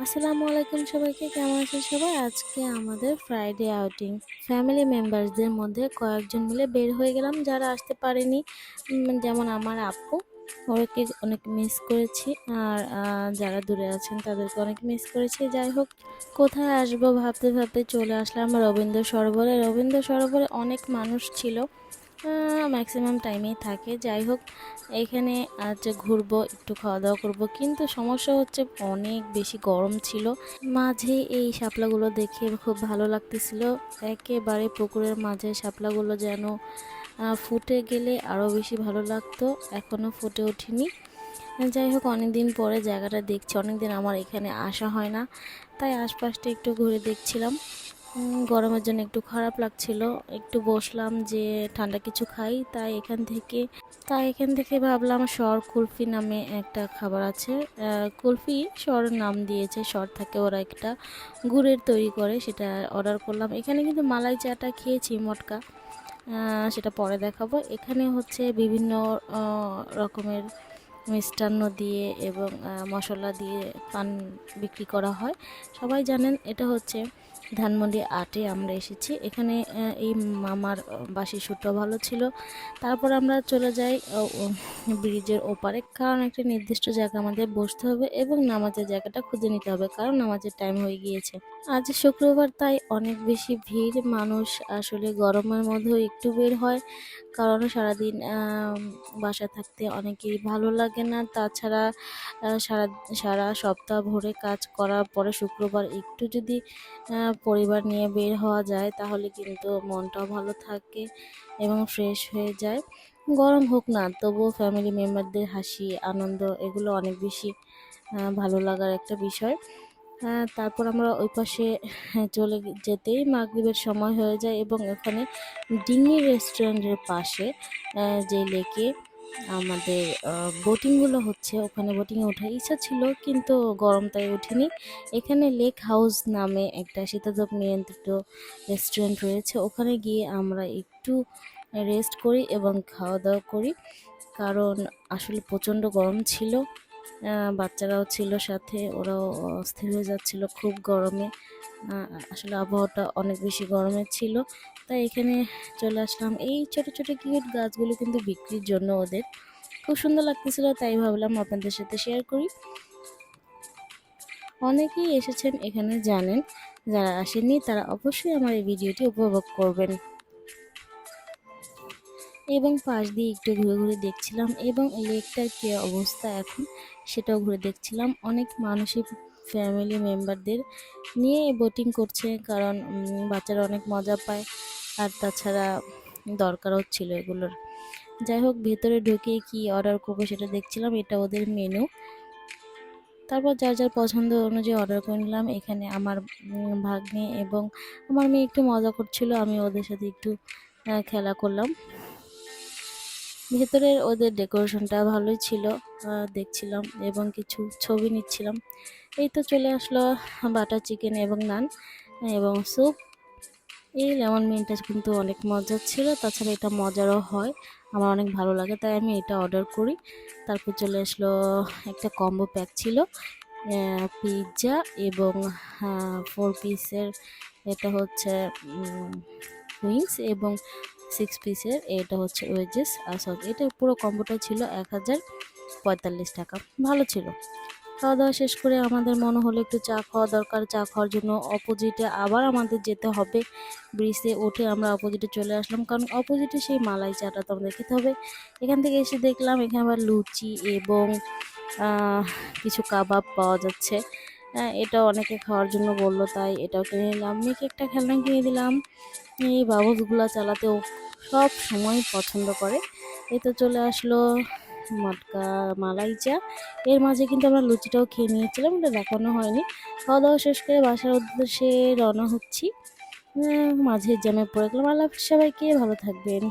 আসসালামু আলাইকুম সবাইকে, কেমন আছেন সবাই? আজকে আমাদের ফ্রাইডে আউটিং। ফ্যামিলি মেম্বারসদের মধ্যে কয়েকজন মিলে বের হয়ে গেলাম, যারা আসতে পারেনি। যেমন আমার আপু, ওকে অনেক মিস করেছি। আর যারা দূরে আছেন তাদেরকে অনেক মিস করেছি। যাই হোক, কোথায় আসবো ভাবতে ভাবতে চলে আসলাম রবীন্দ্র সরোবরে। রবীন্দ্র সরোবরে অনেক মানুষ ছিল, ম্যাক্সিমাম টাইমেই থাকে। যাই হোক, এখানে আজ ঘুরবো, একটু খাওয়া দাওয়া করবো, কিন্তু সমস্যা হচ্ছে অনেক বেশি গরম ছিল। মাঝে এই শাপলাগুলো দেখে খুব ভালো লাগতেছিল। একেবারে পুকুরের মাঝে শাপলাগুলো যেন ফুটে গেলে আরও বেশি ভালো লাগতো, এখনও ফুটে ওঠেনি। যাই হোক, অনেকদিন পরে জায়গাটা দেখছি, অনেকদিন আমার এখানে আসা হয় না, তাই আশপাশটা একটু ঘুরে দেখছিলাম। গরমের জন্য একটু খারাপ লাগছিল, একটু বসলাম যে ঠান্ডা কিছু খাই। তাই এখান থেকে ভাবলাম শর কুলফি নামে একটা খাবার আছে। কুলফি শর নাম দিয়েছে, শর থাকে ওরা একটা গুড়ের তৈরি করে, সেটা অর্ডার করলাম। এখানে কিন্তু মালাই চাটা খেয়েছি মটকা, সেটা পরে দেখাবো। এখানে হচ্ছে বিভিন্ন রকমের মিষ্টান্ন দিয়ে এবং মশলা দিয়ে পান বিক্রি করা হয়। সবাই জানেন এটা হচ্ছে ধানমন্ডি আটে আমরা এসেছি। এখানে এই মামার বাসি সুরটাও ভালো ছিল। তারপর আমরা চলে যাই ব্রিজের ওপারে, কারণ একটা নির্দিষ্ট জায়গা আমাদের বসতে হবে এবং নামাজের জায়গাটা খুঁজে নিতে হবে, কারণ নামাজের টাইম হয়ে গিয়েছে। আজ শুক্রবার, তাই অনেক বেশি ভিড়। মানুষ আসলে গরমের মধ্যেও একটু বের হয়, কারণ সারাদিন বাসায় থাকতে অনেকেই ভালো লাগে না। তাছাড়া সারা সারা সপ্তাহ ভরে কাজ করার পরে শুক্রবার একটু যদি পরিবার নিয়ে বের হওয়া যায়, তাহলে কিন্তু মনটাও ভালো থাকে এবং ফ্রেশ হয়ে যায়। গরম হোক না, তবুও ফ্যামিলি মেম্বারদের হাসি আনন্দ এগুলো অনেক বেশি ভালো লাগার একটা বিষয়। তারপর আমরা ওই পাশে চলে যেতেই মাগরিবের সময় হয়ে যায়, এবং ওখানে ডিঙি রেস্টুরেন্টের পাশে যে লেকে আমাদের বোটিংগুলো হচ্ছে, ওখানে বোটিংয়ে ওঠার ইচ্ছা ছিল, কিন্তু গরম তাই উঠিনি। এখানে লেক হাউস নামে একটা শীতাতপ নিয়ন্ত্রিত রেস্টুরেন্ট রয়েছে, ওখানে গিয়ে আমরা একটু রেস্ট করি এবং খাওয়া দাওয়া করি, কারণ আসলে প্রচণ্ড গরম ছিল। বাচ্চারাও ছিল সাথে, ওরাও অস্থির হয়ে যাচ্ছিল খুব গরমে। আসলে আবহাওয়াটা অনেক বেশি গরমের ছিল, তাই এখানে চলে আসলাম। এই ছোট ছোট কিউট গাছগুলো কিন্তু বিক্রির জন্য, ওদের খুব সুন্দর লাগতেছিল, তাই ভাবলাম আপনাদের সাথে শেয়ার করি। অনেকেই এসেছেন এখানে জানেন, যারা আসেননি তারা অবশ্যই আমার এই ভিডিওটি উপভোগ করবেন। এবং পাশ দিয়ে একটু ঘুরে ঘুরে দেখছিলাম, এবং লেকটার কী অবস্থা এখন সেটাও ঘুরে দেখছিলাম। অনেক মানুষই ফ্যামিলি মেম্বারদের নিয়ে বোটিং করছে, কারণ বাচ্চারা অনেক মজা পায়, আর তাছাড়া দরকারও ছিল এগুলোর। যাই হোক, ভেতরে ঢুকে কি অর্ডার করবো সেটা দেখছিলাম, এটা ওদের মেনু। তারপর যার যার পছন্দ অনুযায়ী অর্ডার করে নিলাম। এখানে আমার ভাগ্নে এবং আমার মেয়ে একটু মজা করছিল, আমি ওদের সাথে একটু খেলা করলাম। ভেতরের ওদের ডেকোরেশনটা ভালোই ছিল, দেখছিলাম এবং কিছু ছবি নিচ্ছিলাম। এই তো চলে আসলো বাটার চিকেন এবং নান এবং স্যুপ। এই লেমন মিন্টটা কিন্তু অনেক মজার ছিল, তাছাড়া এটা মজারও হয়, আমার অনেক ভালো লাগে, তাই আমি এটা অর্ডার করি। তারপর চলে আসলো একটা কম্বো প্যাক ছিল, পিৎজা এবং 4 পিসের, এটা হচ্ছে উইংস, এবং 6 পিসের এটা হচ্ছে ওয়েজেস আর সস। এটা পুরো কম্বোটা ছিল 1045 টাকা, ভালো ছিল। খাওয়া দাওয়া শেষ করে আমাদের মনে হলো একটু চা খাওয়া দরকার। চা খাওয়ার জন্য অপোজিটে আবার আমাদের যেতে হবে। ব্রিজে উঠে আমরা অপোজিটে চলে আসলাম, কারণ অপোজিটে সেই মালাই চাটা তো আমাদের খেতে হবে। এখান থেকে এসে দেখলাম এখানে আবার লুচি এবং কিছু কাবাব পাওয়া যাচ্ছে। এটা অনেকে খাওয়ার জন্য বললো, তাই এটাও কিনে নিলাম। মেয়েকে একটা খেলনা কিনে দিলাম, এই বাবুসগুলা চালাতেও সব সময় পছন্দ করে। এই তো চলে আসলো মটকা মালাই চা। এর মাঝে কিন্তু আমরা লুচিটাও খেয়ে নিয়েছিলাম, এটা দেখানো হয়নি। খাওয়া দাওয়া শেষ করে বাসার উদ্দেশ্যে রওনা হচ্ছি। মাঝে জ্যামে পড়ে গেলাম। আল্লাহ হাফেজ সবাইকে, ভালো থাকবেন।